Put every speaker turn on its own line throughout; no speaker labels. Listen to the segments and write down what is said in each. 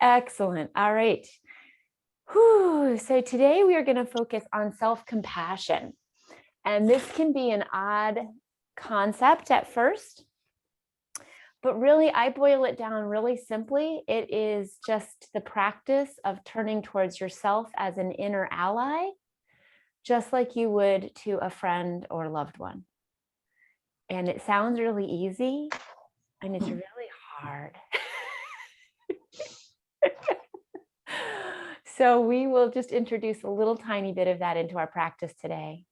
Excellent. All right. Whew. So today we are going to focus on self-compassion. And this can be an odd concept at first, but really I boil it down really simply. It is just the practice of turning towards yourself as an inner ally, just like you would to a friend or loved one. And it sounds really easy, and it's really hard. So we will just introduce a little tiny bit of that into our practice today.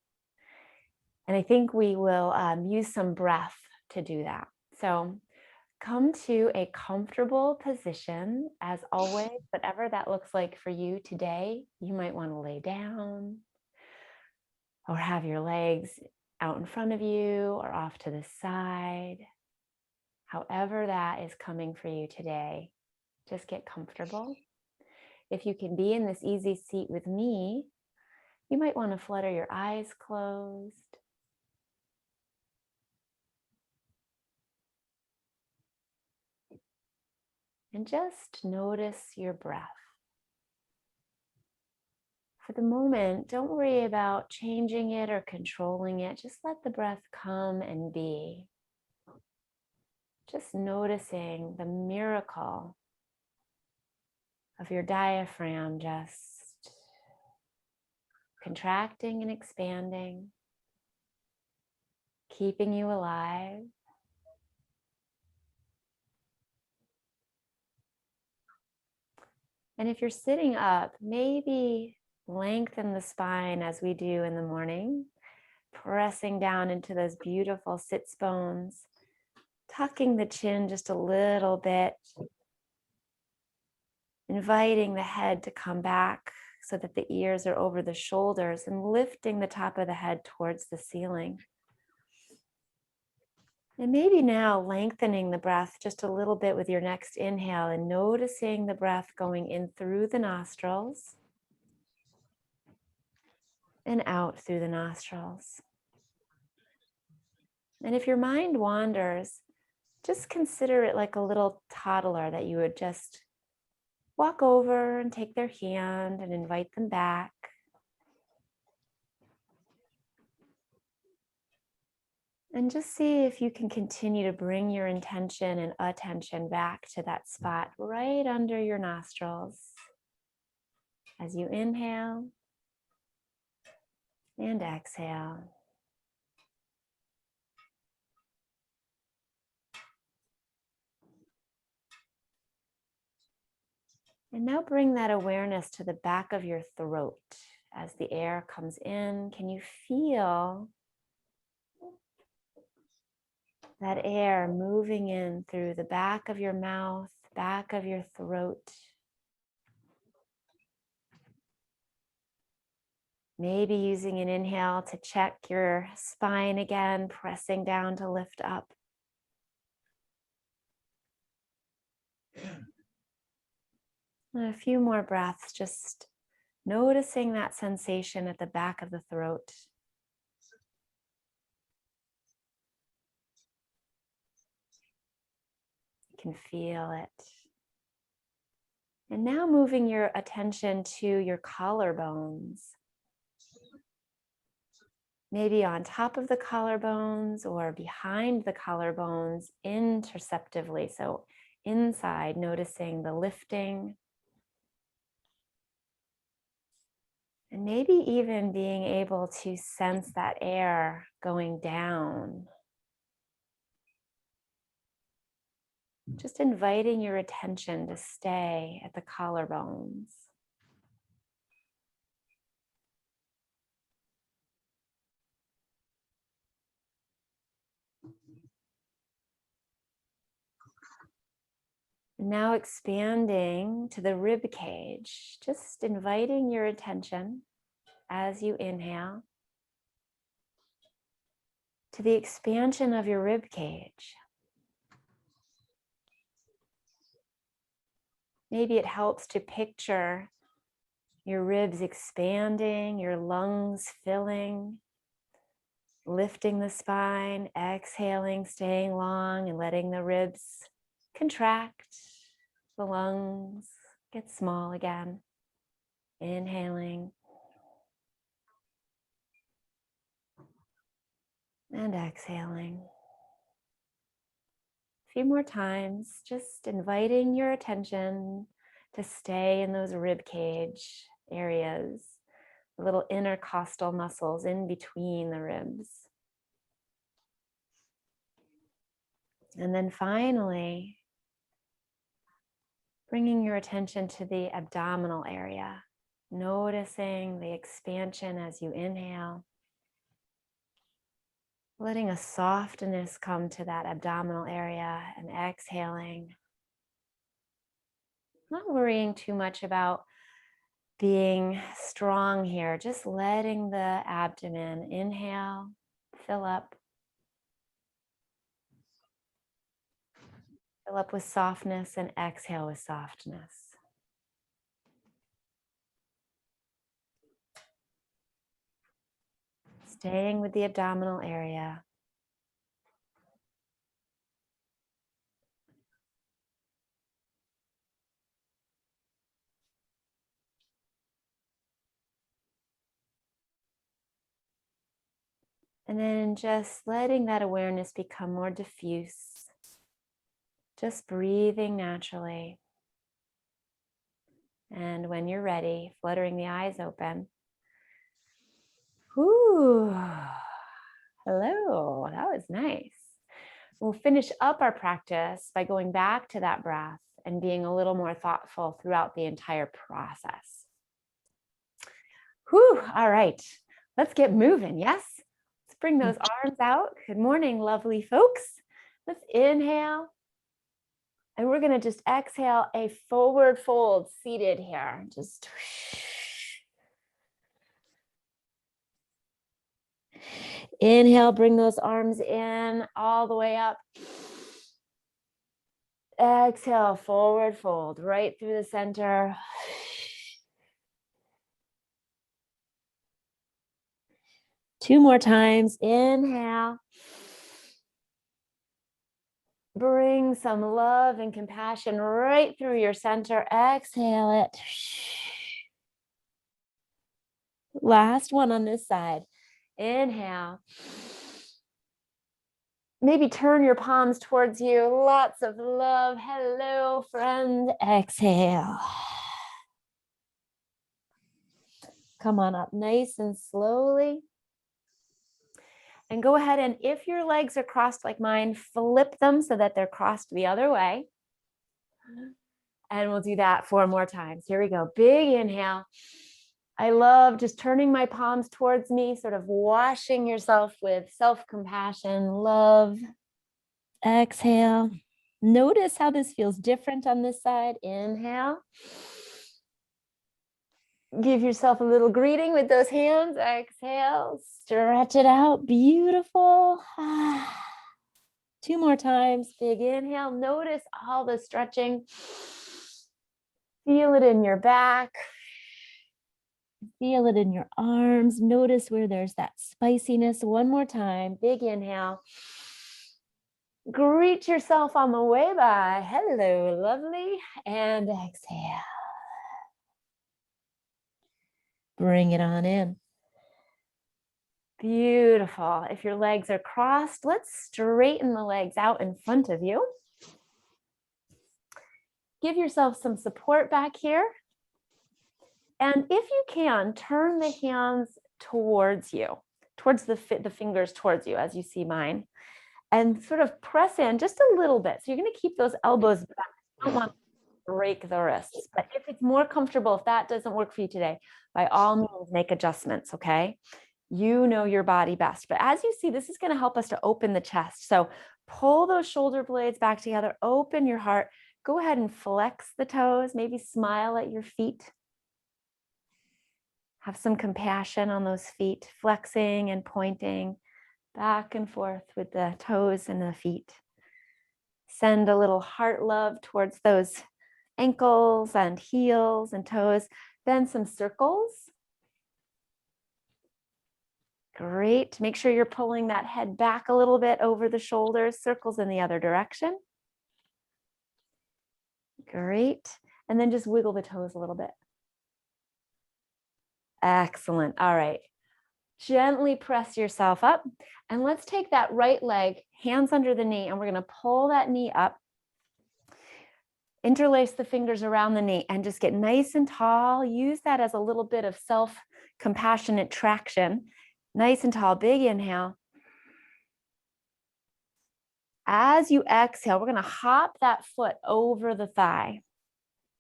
And I think we will use some breath to do that. So come to a comfortable position, as always, whatever that looks like for you today. You might want to lay down or have your legs out in front of you or off to the side. However that is coming for you today, just get comfortable. If you can be in this easy seat with me, you might want to flutter your eyes closed. And just notice your breath. For the moment, don't worry about changing it or controlling it. Just let the breath come and be. Just noticing the miracle of your diaphragm just contracting and expanding, keeping you alive. And if you're sitting up, maybe lengthen the spine as we do in the morning, pressing down into those beautiful sits bones, tucking the chin just a little bit, inviting the head to come back so that the ears are over the shoulders and lifting the top of the head towards the ceiling. And maybe now lengthening the breath just a little bit with your next inhale and noticing the breath going in through the nostrils and out through the nostrils. And if your mind wanders, just consider it like a little toddler that you would just walk over and take their hand and invite them back. And just see if you can continue to bring your intention and attention back to that spot right under your nostrils as you inhale and exhale. And now bring that awareness to the back of your throat as the air comes in. Can you feel that air moving in through the back of your mouth, back of your throat? Maybe using an inhale to check your spine again, pressing down to lift up. And a few more breaths, just noticing that sensation at the back of the throat. You can feel it. And now moving your attention to your collarbones. Maybe on top of the collarbones or behind the collarbones interceptively. So inside, noticing the lifting. And maybe even being able to sense that air going down. Just inviting your attention to stay at the collarbones. Now expanding to the rib cage, just inviting your attention as you inhale to the expansion of your rib cage. Maybe it helps to picture your ribs expanding, your lungs filling, lifting the spine, exhaling, staying long, and letting the ribs contract, the lungs Get small again. Inhaling. And exhaling. A few more times, just inviting your attention to stay in those rib cage areas, the little intercostal muscles in between the ribs. And then finally, bringing your attention to the abdominal area, noticing the expansion as you inhale, letting a softness come to that abdominal area, and exhaling. Not worrying too much about being strong here, just letting the abdomen inhale, fill up with softness, and exhale with softness. Staying with the abdominal area. And then just letting that awareness become more diffuse. Just breathing naturally. And when you're ready, fluttering the eyes open. Ooh, hello, that was nice. We'll finish up our practice by going back to that breath and being a little more thoughtful throughout the entire process. Whew, all right, let's get moving, yes? Let's bring those arms out. Good morning, lovely folks. Let's inhale. And we're gonna just exhale a forward fold seated here. Just inhale, bring those arms in all the way up. Exhale, forward fold right through the center. Two more times. Inhale. Bring some love and compassion right through your center. Exhale it. Last one on this side. Inhale. Maybe turn your palms towards you. Lots of love. Hello, friend. Exhale. Come on up nice and slowly. And go ahead, and if your legs are crossed like mine, flip them so that they're crossed the other way. And we'll do that 4 more times. Here we go. Big inhale. I love just turning my palms towards me, sort of washing yourself with self-compassion, love. Exhale. Notice how this feels different on this side. Inhale. Give yourself a little greeting with those hands. Exhale. Stretch it out. Beautiful. 2 more times. Big inhale. Notice all the stretching. Feel it in your back. Feel it in your arms. Notice where there's that spiciness. 1 more time. Big inhale. Greet yourself on the way by. Hello, lovely. And exhale. Bring it on in. Beautiful. If your legs are crossed, let's straighten the legs out in front of you. Give yourself some support back here. And if you can, turn the hands towards you, towards the fingers towards you, as you see mine, and sort of press in just a little bit. So you're going to keep those elbows back. You don't want to break the wrists, but if it's more comfortable, if that doesn't work for you today, by all means, make adjustments, okay? You know your body best. But as you see, this is going to help us to open the chest. So pull those shoulder blades back together, open your heart. Go ahead and flex the toes, maybe smile at your feet. Have some compassion on those feet, flexing and pointing back and forth with the toes and the feet. Send a little heart love towards those ankles and heels and toes. Then some circles. Great. Make sure you're pulling that head back a little bit over the shoulders. Circles in the other direction. Great. And then just wiggle the toes a little bit. Excellent. All right. Gently press yourself up. And let's take that right leg, hands under the knee, and we're going to pull that knee up. Interlace the fingers around the knee and just get nice and tall. Use that as a little bit of self-compassionate traction. Nice and tall. Big inhale. As you exhale, we're going to hop that foot over the thigh,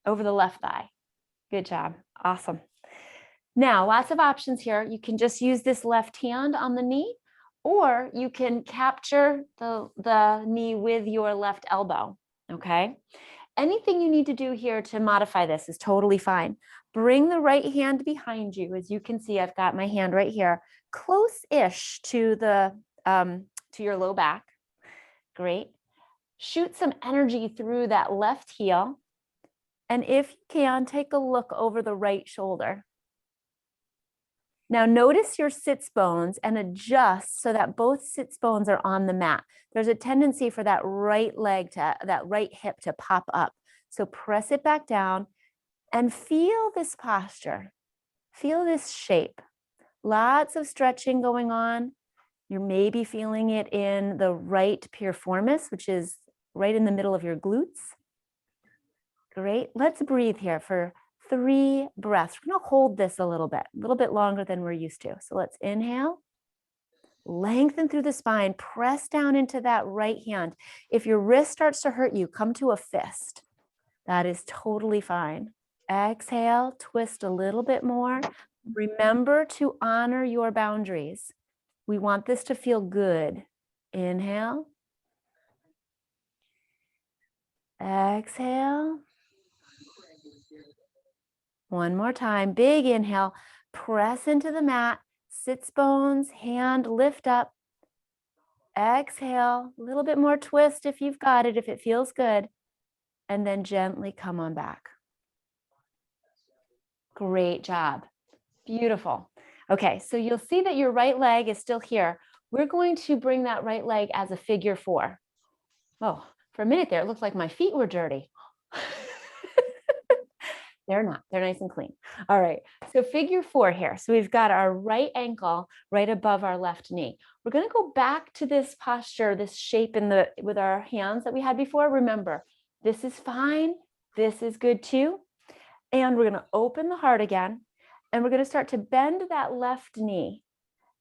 over the left thigh. Good job. Awesome. Now, lots of options here. You can just use this left hand on the knee, or you can capture the knee with your left elbow, okay? Anything you need to do here to modify this is totally fine. Bring the right hand behind you. As you can see, I've got my hand right here, close-ish to your low back. Great. Shoot some energy through that left heel. And if you can, take a look over the right shoulder. Now notice your sits bones and adjust so that both sits bones are on the mat. There's a tendency for that right leg that right hip to pop up. So press it back down and feel this posture. Feel this shape. Lots of stretching going on. You're maybe feeling it in the right piriformis, which is right in the middle of your glutes. Great. Let's breathe here for 3 breaths. We're going to hold this a little bit longer than we're used to. So let's inhale, lengthen through the spine, press down into that right hand. If your wrist starts to hurt you, come to a fist. That is totally fine. Exhale, twist a little bit more. Remember to honor your boundaries. We want this to feel good. Inhale. Exhale. One more time, big inhale, press into the mat, sits bones, hand lift up. Exhale, a little bit more twist if you've got it, if it feels good, and then gently come on back. Great job. Beautiful. Okay, so you'll see that your right leg is still here. We're going to bring that right leg as a figure 4. Oh, for a minute there, it looked like my feet were dirty. They're not. They're nice and clean. All right. So figure 4 here. So we've got our right ankle right above our left knee. We're going to go back to this posture, this shape with our hands that we had before. Remember, this is fine. This is good too. And we're going to open the heart again. And we're going to start to bend that left knee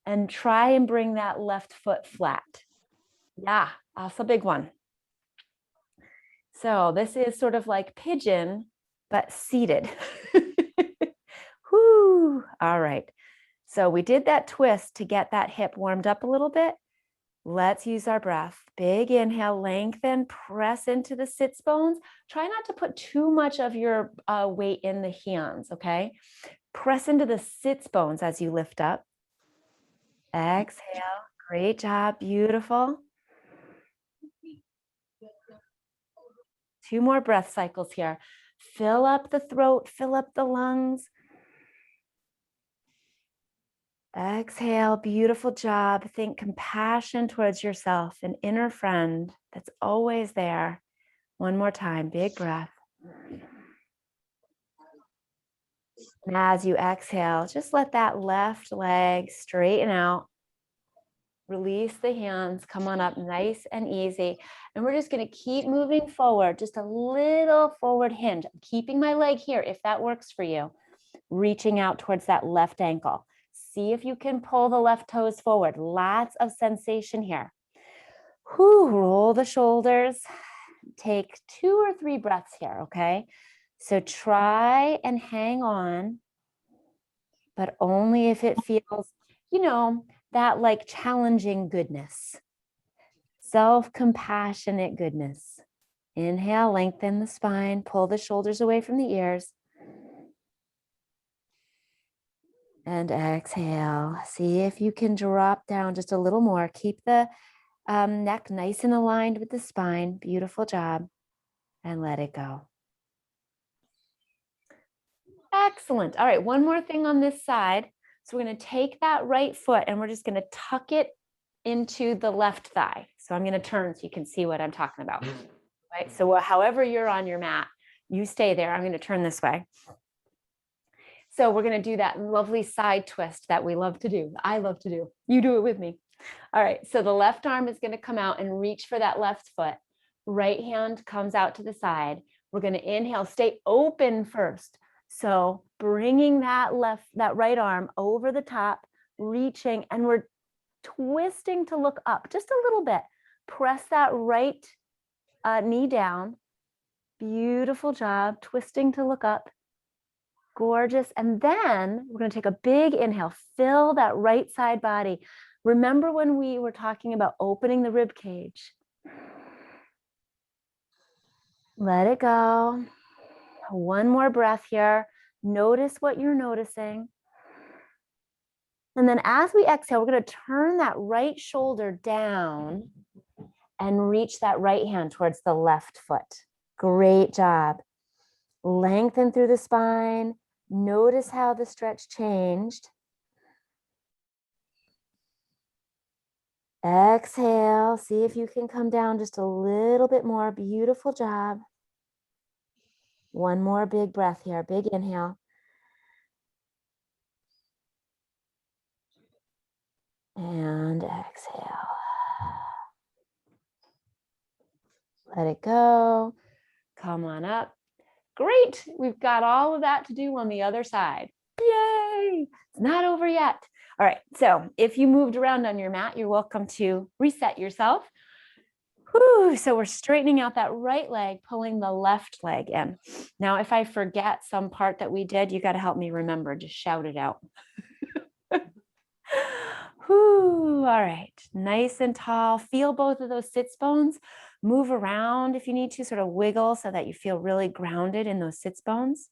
and try and bring that left foot flat. Yeah, that's a big one. So this is sort of like pigeon, but seated. Whoo. All right. So we did that twist to get that hip warmed up a little bit. Let's use our breath. Big inhale, lengthen, press into the sits bones. Try not to put too much of your weight in the hands, okay? Press into the sits bones as you lift up. Exhale. Great job. Beautiful. 2 more breath cycles here. Fill up the throat, fill up the lungs. Exhale, beautiful job. Think compassion towards yourself, an inner friend that's always there. One more time, big breath. And as you exhale, just let that left leg straighten out. Release the hands, come on up nice and easy. And we're just going to keep moving forward, just a little forward hinge. I'm keeping my leg here if that works for you. Reaching out towards that left ankle. See if you can pull the left toes forward. Lots of sensation here. Whew, roll the shoulders. Take 2 or 3 breaths here, okay? So try and hang on, but only if it feels, that like challenging goodness, self-compassionate goodness. Inhale, lengthen the spine, pull the shoulders away from the ears. And exhale. See if you can drop down just a little more. Keep the neck nice and aligned with the spine. Beautiful job. And let it go. Excellent. All right, one more thing on this side. So we're going to take that right foot and we're just going to tuck it into the left thigh. So I'm going to turn so you can see what I'm talking about. Right? So however you're on your mat, You stay there. I'm going to turn this way. So we're going to do that lovely side twist that we love to do. I love to do. You do it with me. All right. So the left arm is going to come out and reach for that left foot. Right hand comes out to the side. We're going to inhale, stay open first. So bringing that right arm over the top, reaching, and we're twisting to look up just a little bit. Press that right knee down. Beautiful job. Twisting to look up. Gorgeous. And then we're going to take a big inhale. Fill that right side body. Remember when we were talking about opening the rib cage? Let it go. One more breath here. Notice what you're noticing. And then as we exhale, we're going to turn that right shoulder down and reach that right hand towards the left foot. Great job. Lengthen through the spine. Notice how the stretch changed. Exhale. See if you can come down just a little bit more. Beautiful job. One more big breath here. Big inhale. And exhale. Let it go. Come on up. Great. We've got all of that to do on the other side. Yay. It's not over yet. All right. So if you moved around on your mat, you're welcome to reset yourself. Whew. So we're straightening out that right leg, pulling the left leg in. Now, if I forget some part that we did, you got to help me remember. Just shout it out. Whew. All right. Nice and tall. Feel both of those sits bones. Move around if you need to, sort of wiggle so that you feel really grounded in those sits bones.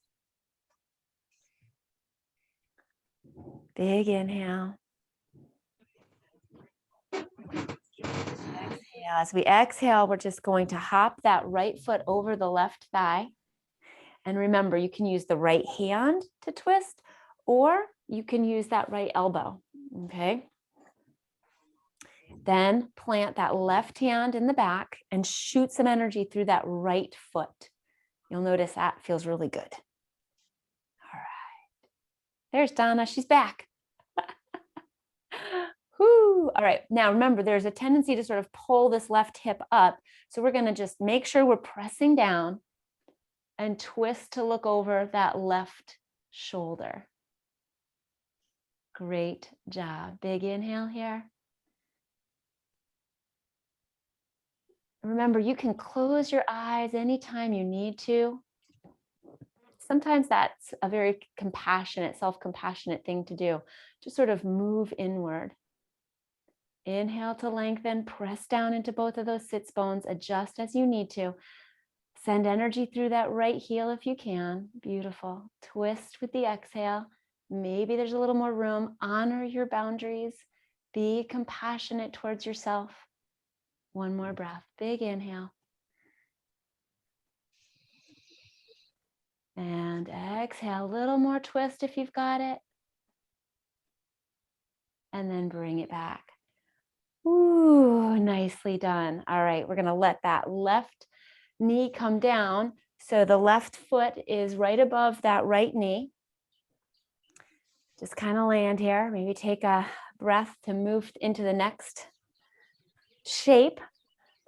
Big inhale. Exhale. As we exhale, we're just going to hop that right foot over the left thigh. And remember, you can use the right hand to twist, or you can use that right elbow. Okay. Then plant that left hand in the back and shoot some energy through that right foot. You'll notice that feels really good. All right. There's Donna. She's back. Whoo. All right. Now remember, there's a tendency to sort of pull this left hip up. So we're going to just make sure we're pressing down and twist to look over that left shoulder. Great job. Big inhale here. Remember, you can close your eyes anytime you need to. Sometimes that's a very compassionate, self-compassionate thing to do. Just sort of move inward. Inhale to lengthen, press down into both of those sits bones, adjust as you need to. Send energy through that right heel if you can. Beautiful. Twist with the exhale. Maybe there's a little more room. Honor your boundaries. Be compassionate towards yourself. One more breath. Big inhale. And exhale. A little more twist if you've got it. And then bring it back. Ooh, nicely done. All right, we're going to let that left knee come down. So the left foot is right above that right knee. Just kind of land here. Maybe take a breath to move into the next shape.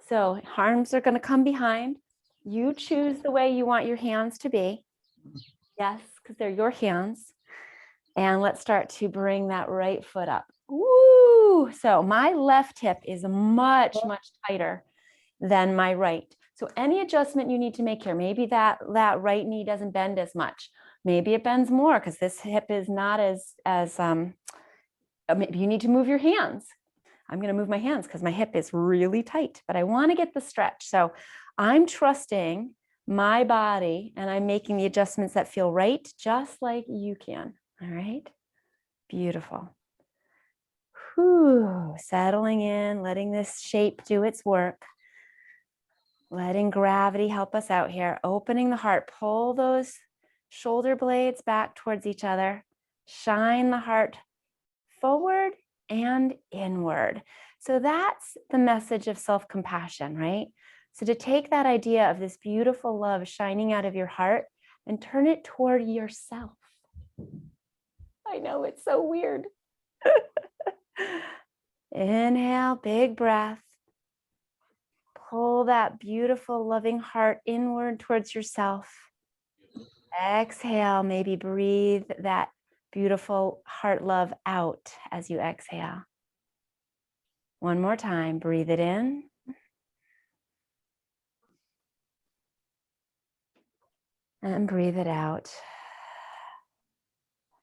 So arms are going to come behind. You choose the way you want your hands to be. Yes, because they're your hands. And let's start to bring that right foot up. Woo! So my left hip is much, much tighter than my right. So any adjustment you need to make here, maybe that right knee doesn't bend as much. Maybe it bends more because this hip is not maybe you need to move your hands. I'm going to move my hands because my hip is really tight, but I want to get the stretch. So I'm trusting my body and I'm making the adjustments that feel right, just like you can. All right. Beautiful. Whew. Settling in, letting this shape do its work. Letting gravity help us out here. Opening the heart. Pull those shoulder blades back towards each other. Shine the heart forward and inward. So that's the message of self-compassion, right? So to take that idea of this beautiful love shining out of your heart and turn it toward yourself. I know, it's so weird. Inhale, big breath. Pull that beautiful, loving heart inward towards yourself. Exhale, maybe breathe that beautiful heart love out as you exhale. One more time, breathe it in. And breathe it out.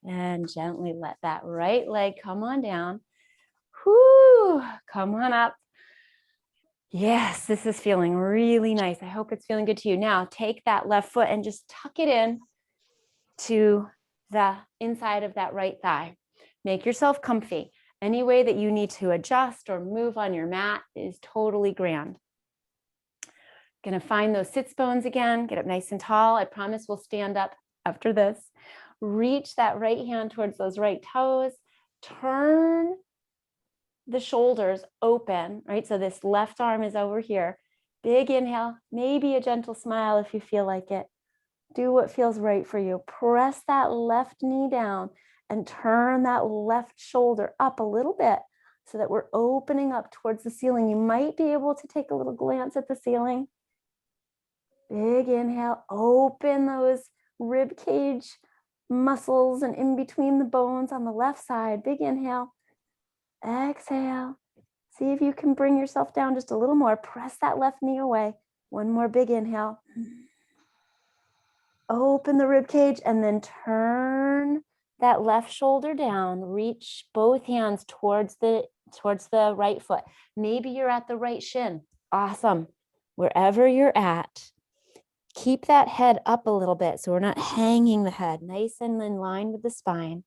And gently let that right leg come on down. Whoo, come on up. Yes, this is feeling really nice. I hope it's feeling good to you. Now take that left foot and just tuck it in to the inside of that right thigh. Make yourself comfy. Any way that you need to adjust or move on your mat is totally grand. Gonna find those sits bones again, get up nice and tall. I promise we'll stand up after this. Reach that right hand towards those right toes. Turn the shoulders open, right? So this left arm is over here. Big inhale, maybe a gentle smile if you feel like it. Do what feels right for you. Press that left knee down and turn that left shoulder up a little bit so that we're opening up towards the ceiling. You might be able to take a little glance at the ceiling. Big inhale, open those rib cage muscles and in between the bones on the left side. Big inhale. Exhale. See if you can bring yourself down just a little more. Press that left knee away. One more big inhale. Open the rib cage and then turn that left shoulder down. Reach both hands towards the right foot. Maybe you're at the right shin. Awesome. Wherever you're at, keep that head up a little bit so we're not hanging the head. Nice and in line with the spine.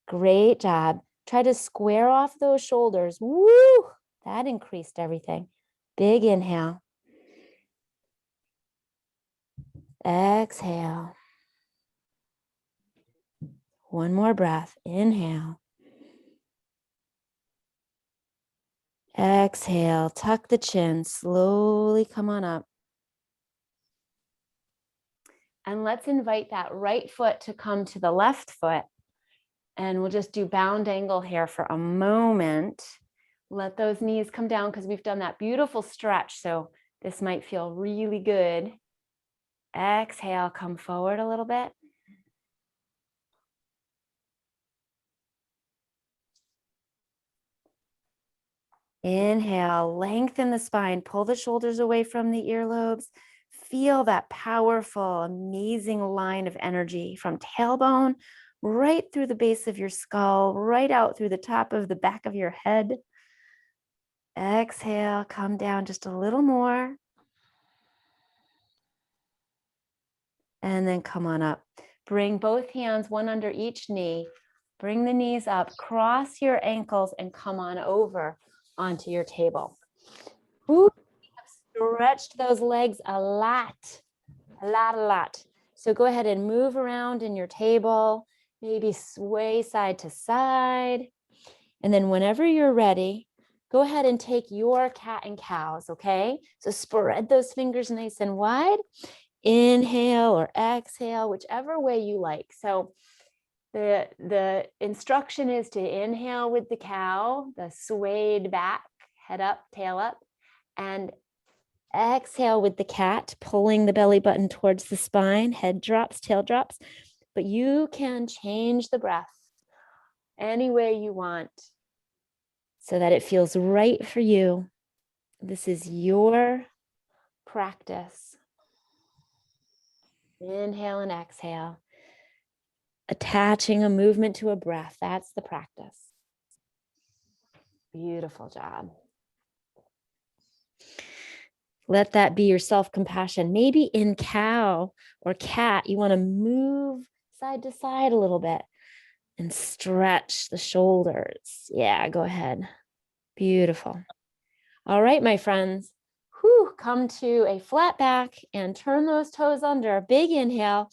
Great job. Try to square off those shoulders. Woo! That increased everything. Big inhale. Exhale. One more breath. Inhale. Exhale. Tuck the chin. Slowly come on up. And let's invite that right foot to come to the left foot. And we'll just do bound angle here for a moment. Let those knees come down because we've done that beautiful stretch. So this might feel really good. Exhale, come forward a little bit. Inhale, lengthen the spine, pull the shoulders away from the earlobes. Feel that powerful, amazing line of energy from tailbone right through the base of your skull, right out through the top of the back of your head. Exhale, come down just a little more. And then come on up. Bring both hands, one under each knee. Bring the knees up, cross your ankles, and come on over onto your table. Ooh, we have stretched those legs a lot. So go ahead and move around in your table, maybe sway side to side. And then whenever you're ready, go ahead and take your cat and cows, okay? So spread those fingers nice and wide. Inhale or exhale, whichever way you like. So the instruction is to inhale with the cow, the swayed back, head up, tail up, and exhale with the cat, pulling the belly button towards the spine, head drops, tail drops. But you can change the breath any way you want so that it feels right for you. This is your practice. Inhale and exhale. Attaching a movement to a breath. That's the practice. Beautiful job. Let that be your self-compassion. Maybe in cow or cat, you want to move side to side a little bit and stretch the shoulders. Yeah, go ahead. Beautiful. All right, my friends. Whew, come to a flat back and turn those toes under. Big inhale.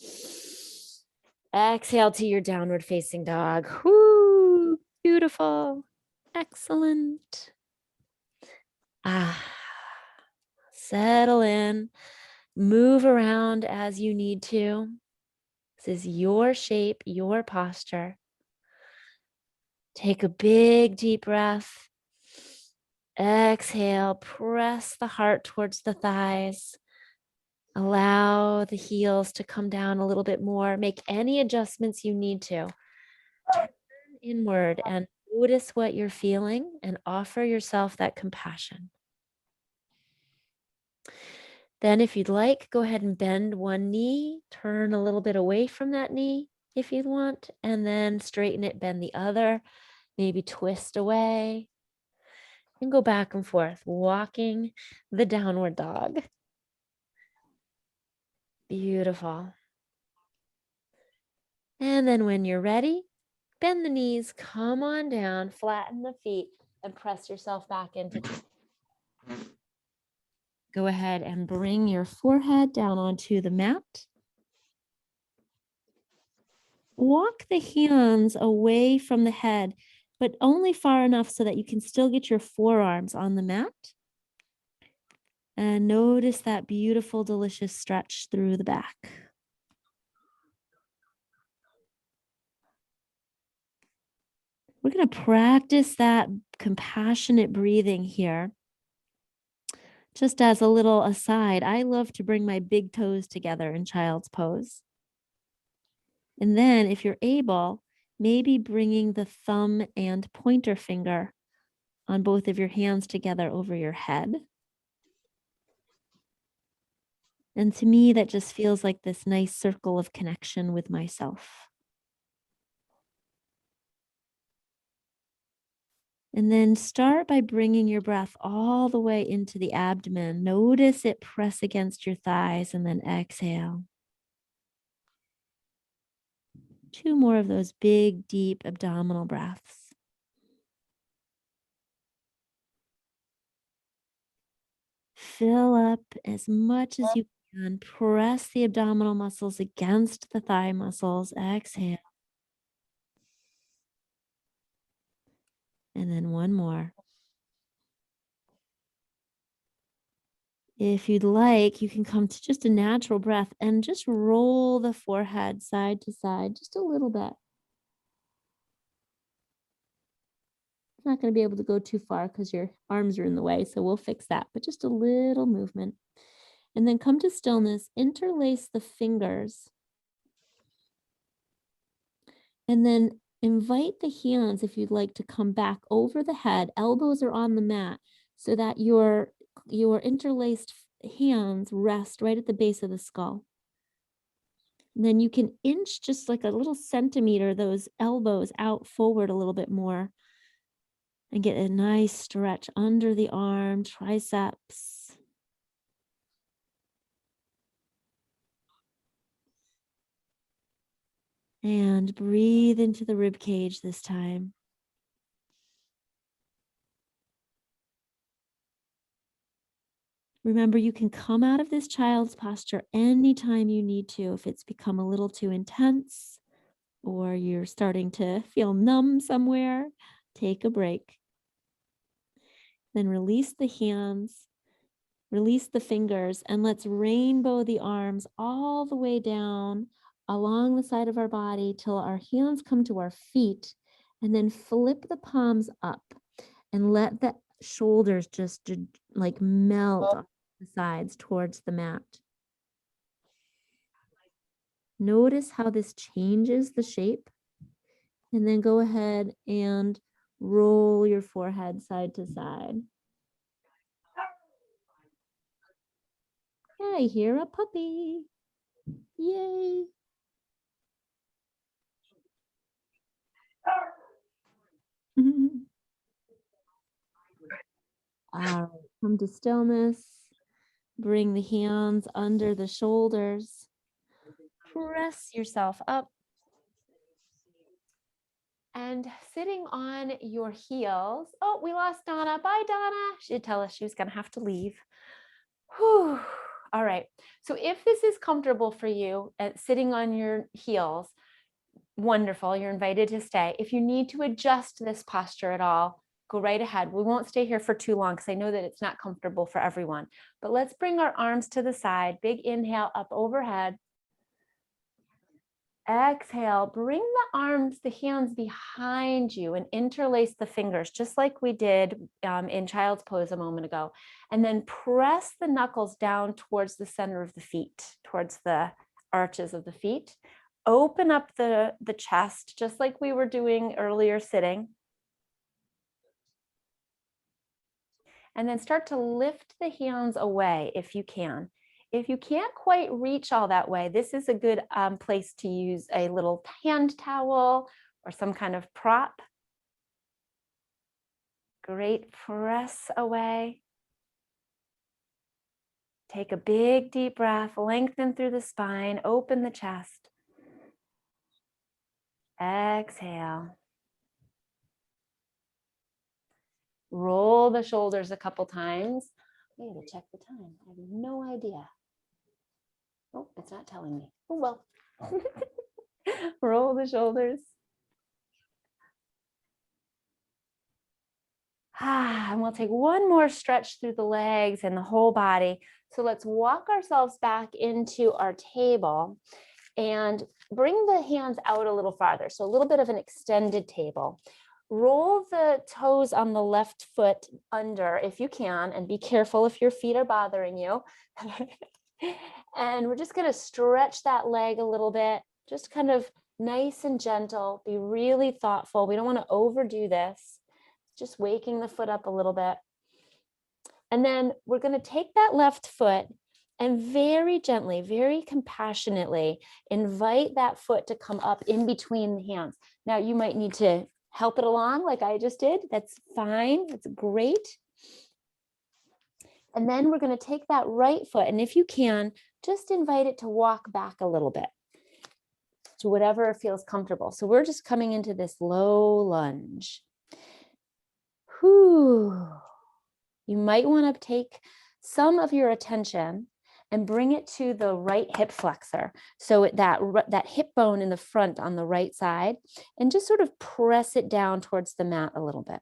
Exhale to your downward facing dog. Whoo, beautiful. Excellent. settle in, move around as you need to. This is your shape, your posture. Take a big deep breath. Exhale, press the heart towards the thighs. Allow the heels to come down a little bit more. Make any adjustments you need to. Turn inward and notice what you're feeling and offer yourself that compassion. Then if you'd like, go ahead and bend one knee, turn a little bit away from that knee if you want, and then straighten it, bend the other, maybe twist away, and go back and forth, walking the downward dog. Beautiful. And then when you're ready, bend the knees, come on down, flatten the feet, and press yourself back into it. Go ahead and bring your forehead down onto the mat. Walk the hands away from the head, but only far enough so that you can still get your forearms on the mat. And notice that beautiful, delicious stretch through the back. We're going to practice that compassionate breathing here. Just as a little aside, I love to bring my big toes together in child's pose. And then if you're able, maybe bringing the thumb and pointer finger on both of your hands together over your head. And to me, that just feels like this nice circle of connection with myself. And then start by bringing your breath all the way into the abdomen. Notice it press against your thighs and then exhale. 2 more of those big, deep abdominal breaths. Fill up as much as you can. Press the abdominal muscles against the thigh muscles. Exhale. And then one more. If you'd like, you can come to just a natural breath and just roll the forehead side to side just a little bit. Not going to be able to go too far because your arms are in the way, so we'll fix that, but just a little movement. And then come to stillness, interlace the fingers, and then invite the hands, if you'd like, to come back over the head. Elbows are on the mat so that your interlaced hands rest right at the base of the skull. And then you can inch just like a little centimeter those elbows out forward a little bit more and get a nice stretch under the arm, triceps. And breathe into the rib cage this time. Remember, you can come out of this child's posture anytime you need to. If it's become a little too intense or you're starting to feel numb somewhere, take a break. Then release the hands, release the fingers, and let's rainbow the arms all the way down along the side of our body till our hands come to our feet, and then flip the palms up and let the shoulders just like melt off the sides towards the mat. Notice how this changes the shape, and then go ahead and roll your forehead side to side. I hear a puppy. Yay. All right, come to stillness. Bring the hands under the shoulders. Press yourself up. And sitting on your heels. Oh, we lost Donna. Bye, Donna. She did tell us she was going to have to leave. Whew. All right. So if this is comfortable for you, sitting on your heels, wonderful. You're invited to stay. If you need to adjust this posture at all, go right ahead. We won't stay here for too long because I know that it's not comfortable for everyone. But let's bring our arms to the side. Big inhale up overhead. Exhale, bring the arms, the hands behind you and interlace the fingers, just like we did in child's pose a moment ago. And then press the knuckles down towards the center of the feet, towards the arches of the feet. Open up the chest, just like we were doing earlier sitting. And then start to lift the hands away if you can. If you can't quite reach all that way, this is a good place to use a little hand towel or some kind of prop. Great, press away. Take a big deep breath, lengthen through the spine, open the chest. Exhale. Roll the shoulders a couple times. I need to check the time. I have no idea. Oh, it's not telling me. Oh, well. Roll the shoulders. And we'll take one more stretch through the legs and the whole body. So let's walk ourselves back into our table and bring the hands out a little farther. So a little bit of an extended table. Roll the toes on the left foot under if you can, and be careful if your feet are bothering you. And we're just going to stretch that leg a little bit, just kind of nice and gentle, be really thoughtful. We don't want to overdo this, just waking the foot up a little bit. And then we're going to take that left foot and very gently, very compassionately invite that foot to come up in between the hands. Now you might need to help it along like I just did. That's fine. That's great. And then we're going to take that right foot, and if you can, just invite it to walk back a little bit to whatever feels comfortable. So we're just coming into this low lunge. Whew. You might want to take some of your attention and bring it to the right hip flexor. So that hip bone in the front on the right side, and just sort of press it down towards the mat a little bit.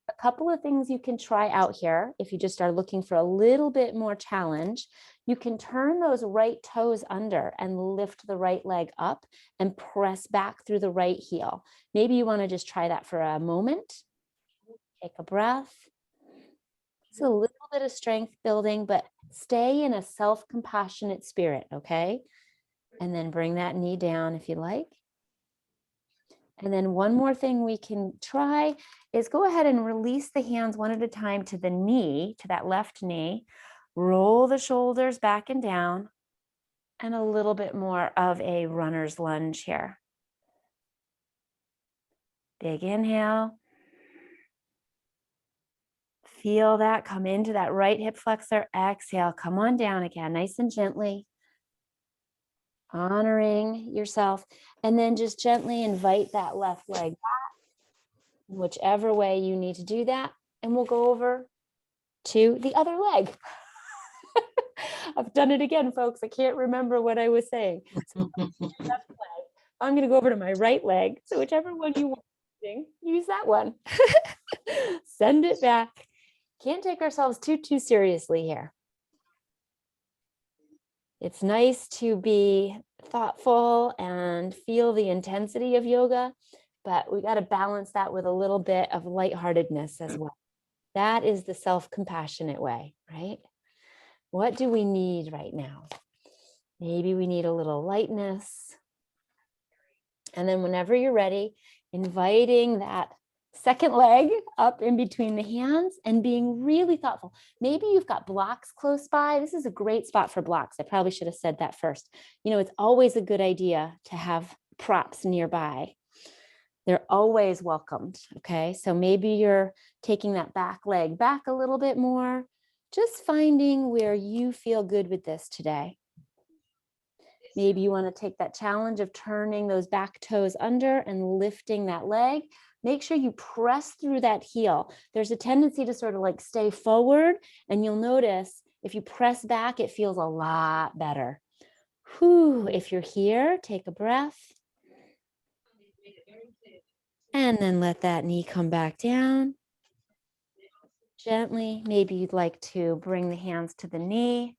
A couple of things you can try out here if you just are looking for a little bit more challenge. You can turn those right toes under and lift the right leg up and press back through the right heel. Maybe you want to just try that for a moment. Take a breath. It's a little bit of strength building, but stay in a self-compassionate spirit, okay? And then bring that knee down if you like. And then one more thing we can try is go ahead and release the hands one at a time to the knee, to that left knee. Roll the shoulders back and down, and a little bit more of a runner's lunge here. Big inhale. Feel that come into that right hip flexor. Exhale, come on down again, nice and gently. Honoring yourself, and then just gently invite that left leg back, whichever way you need to do that. And we'll go over to the other leg. I've done it again, folks. I can't remember what I was saying. So left leg. I'm going to go over to my right leg. So whichever one you want, use that one. Send it back. Can't take ourselves too seriously here. It's nice to be thoughtful and feel the intensity of yoga, but we got to balance that with a little bit of lightheartedness as well. That is the self-compassionate way, right? What do we need right now? Maybe we need a little lightness. And then whenever you're ready, inviting that second leg up in between the hands and being really thoughtful. Maybe you've got blocks close by. This is a great spot for blocks. I probably should have said that first. You know, it's always a good idea to have props nearby. They're always welcomed, okay? So maybe you're taking that back leg back a little bit more, just finding where you feel good with this today. Maybe you want to take that challenge of turning those back toes under and lifting that leg. Make sure you press through that heel. There's a tendency to sort of like stay forward, and you'll notice if you press back, it feels a lot better. Whew. If you're here, take a breath. And then let that knee come back down. Gently, maybe you'd like to bring the hands to the knee,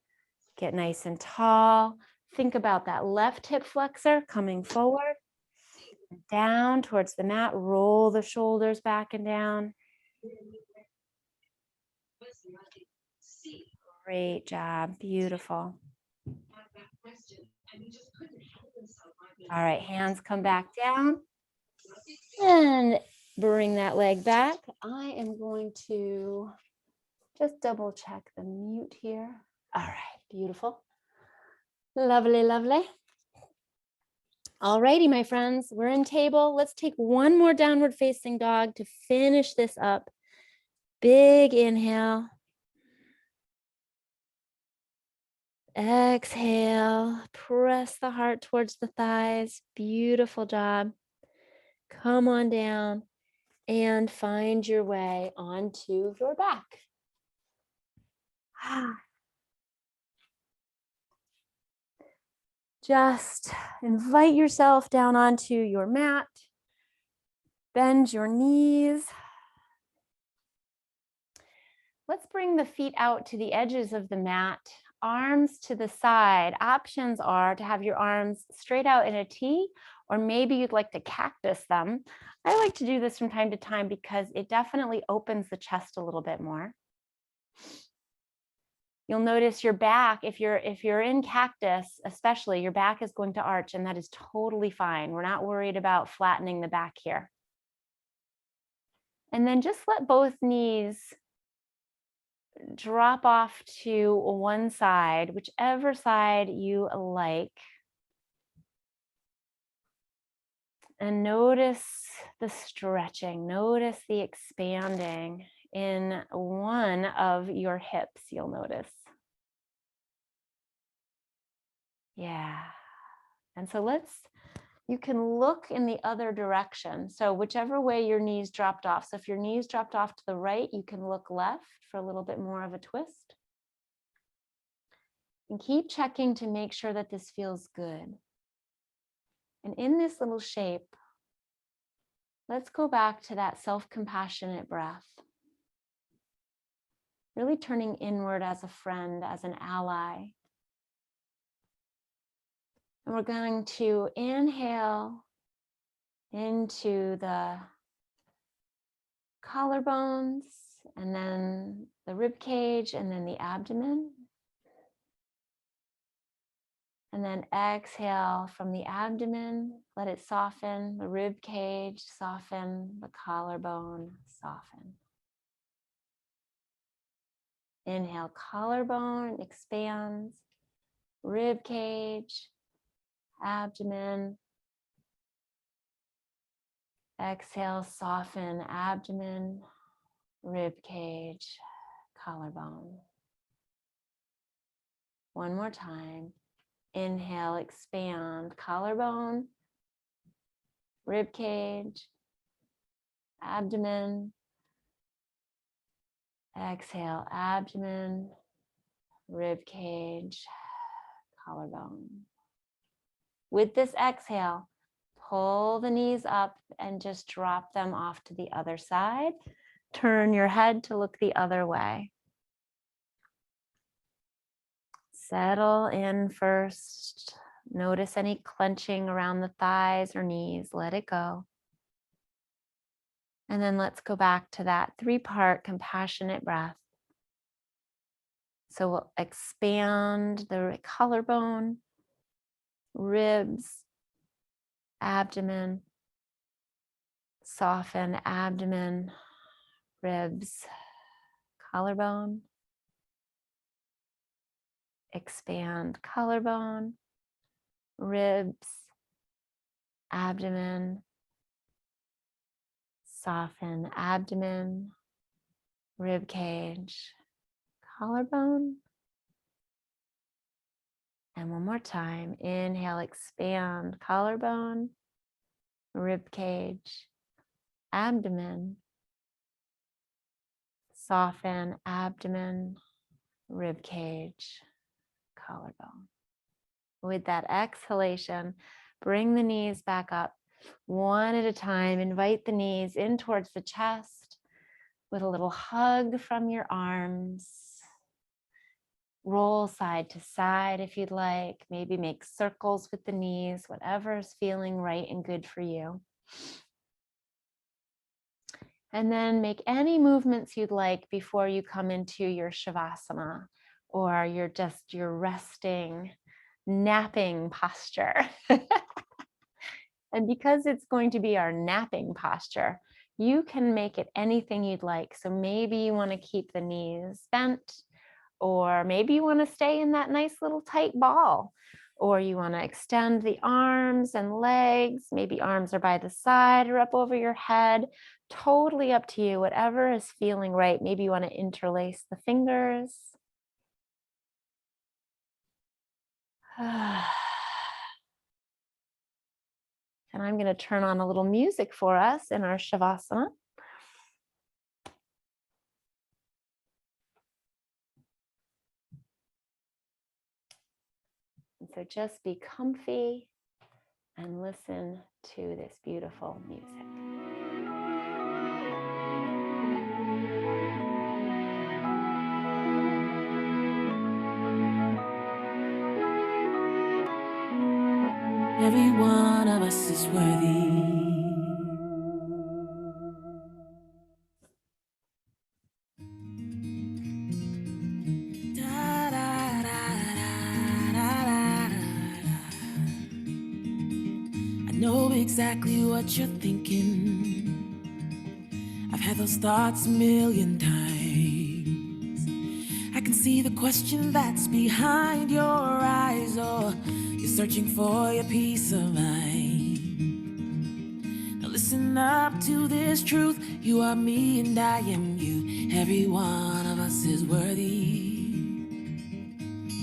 get nice and tall. Think about that left hip flexor coming forward, down towards the mat, roll the shoulders back and down. Great job, beautiful. All right, hands come back down and bring that leg back. I am going to just double check the mute here. All right, beautiful. Lovely, lovely. All righty, my friends, we're in table. Let's take one more downward facing dog to finish this up. Big inhale. Exhale, press the heart towards the thighs. Beautiful job. Come on down and find your way onto your back. Just invite yourself down onto your mat. Bend your knees. Let's bring the feet out to the edges of the mat, arms to the side. Options are to have your arms straight out in a T, or maybe you'd like to cactus them. I like to do this from time to time because it definitely opens the chest a little bit more. You'll notice your back, if you're in cactus, especially, your back is going to arch, and that is totally fine. We're not worried about flattening the back here. And then just let both knees drop off to one side, whichever side you like. And notice the stretching, notice the expanding in one of your hips, you'll notice. Yeah. And so you can look in the other direction. So whichever way your knees dropped off. So if your knees dropped off to the right, you can look left for a little bit more of a twist. And keep checking to make sure that this feels good. And in this little shape, let's go back to that self-compassionate breath. Really turning inward as a friend, as an ally. And we're going to inhale into the collarbones, and then the rib cage, and then the abdomen. And then exhale from the abdomen, let it soften, the rib cage, soften, the collarbone, soften. Inhale, collarbone expands, rib cage, abdomen. Exhale, soften, abdomen, rib cage, collarbone. One more time. Inhale, expand, collarbone, rib cage, abdomen. Exhale, abdomen, rib cage, collarbone. With this exhale, pull the knees up and just drop them off to the other side. Turn your head to look the other way. Settle in first. Notice any clenching around the thighs or knees. Let it go. And then let's go back to that 3-part compassionate breath. So we'll expand the collarbone, ribs, abdomen, soften abdomen, ribs, collarbone, expand collarbone, ribs, abdomen, soften abdomen, rib cage, collarbone. And one more time. Inhale, expand collarbone, rib cage, abdomen, soften abdomen, rib cage, collarbone. With that exhalation, bring the knees back up. One at a time, invite the knees in towards the chest with a little hug from your arms. Roll side to side if you'd like. Maybe make circles with the knees, whatever is feeling right and good for you. And then make any movements you'd like before you come into your Shavasana or your resting, napping posture. And because it's going to be our napping posture, you can make it anything you'd like. So maybe you want to keep the knees bent, or maybe you want to stay in that nice little tight ball, or you want to extend the arms and legs. Maybe arms are by the side or up over your head. Totally up to you, whatever is feeling right. Maybe you want to interlace the fingers. And I'm going to turn on a little music for us in our Shavasana. And so just be comfy and listen to this beautiful music.
Every one of us is worthy. I know exactly what you're thinking. I've had those thoughts a million times. I can see the question that's behind your eyes, or you're searching for your peace of mind. Now listen up to this truth. You are me and I am you. Every one of us is worthy.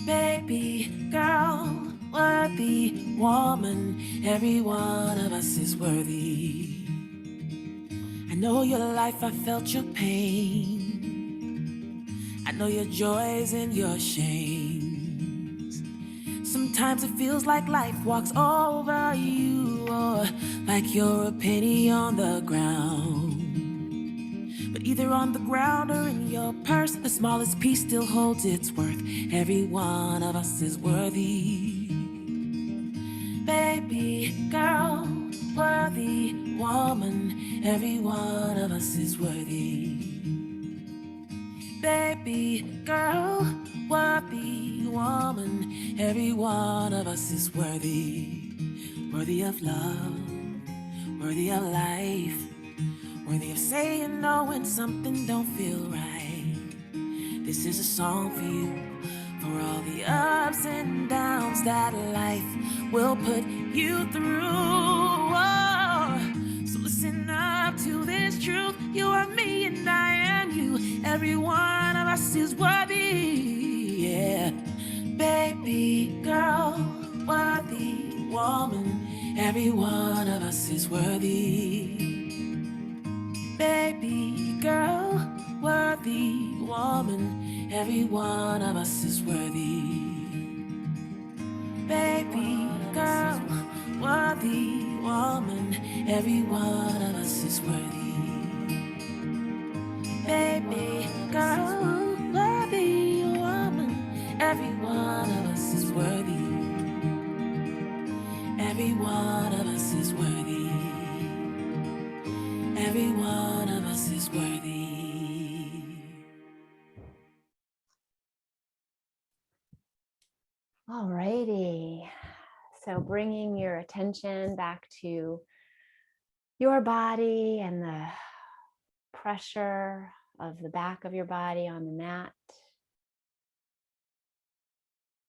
Baby girl, worthy woman, every one of us is worthy. I know your life, I felt your pain. I know your joys and your shames. Sometimes it feels like life walks over you, or like you're a penny on the ground. But either on the ground or in your purse, the smallest piece still holds its worth. Every one of us is worthy. Baby girl, worthy woman, every one of us is worthy. Baby girl, worthy woman, every one of us is worthy. Worthy of love, worthy of life, worthy of saying no when something don't feel right. This is a song for you, for all the ups and downs that life will put you through. Oh, so listen up to this truth. You are me and I am you. Every one of us is worthy. Yeah, baby girl, worthy woman, every one of us is worthy. Baby girl, worthy woman, every one of us is worthy. Baby girl, worthy woman, every one of us is worthy. Baby girl, worthy woman, every one of us is worthy. Every one of us is worthy. Every one of us is worthy.
All righty. So bringing your attention back to your body and the pressure of the back of your body on the mat.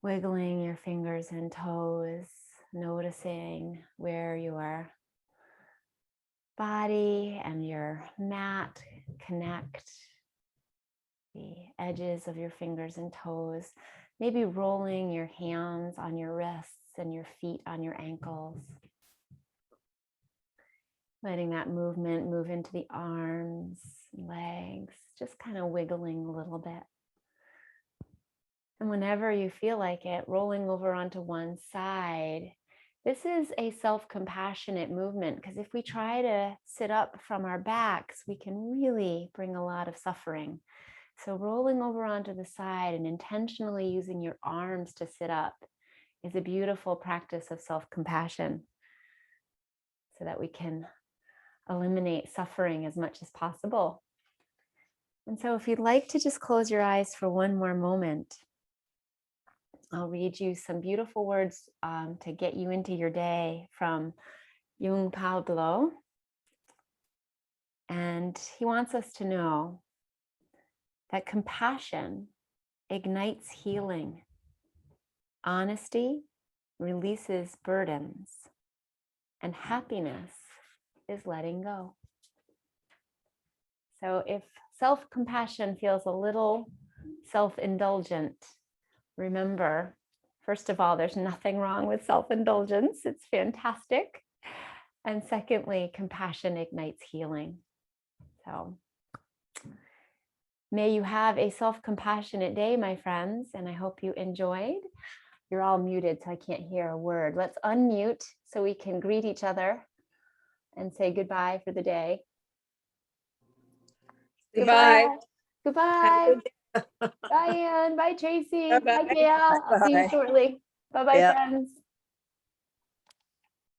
Wiggling your fingers and toes, noticing where your body and your mat connect, the edges of your fingers and toes, maybe rolling your hands on your wrists and your feet on your ankles. Letting that movement move into the arms, legs, just kind of wiggling a little bit. And whenever you feel like it, rolling over onto one side. This is a self-compassionate movement because if we try to sit up from our backs, we can really bring a lot of suffering. So rolling over onto the side and intentionally using your arms to sit up is a beautiful practice of self-compassion so that we can eliminate suffering as much as possible. And so if you'd like to just close your eyes for one more moment, I'll read you some beautiful words to get you into your day from Jung Pablo. And he wants us to know that compassion ignites healing. Honesty releases burdens, and happiness is letting go. So if self-compassion feels a little self-indulgent, remember, first of all, there's nothing wrong with self-indulgence. It's fantastic. And secondly, compassion ignites healing. So may you have a self-compassionate day, my friends, and I hope you enjoyed. You're all muted, so I can't hear a word. Let's unmute so we can greet each other and say goodbye for the day.
Goodbye.
Goodbye. Bye, Anne. Bye, Tracy.
Bye-bye.
Bye, Gail. I'll see you
Bye.
shortly. Bye-bye,
Yeah.
friends.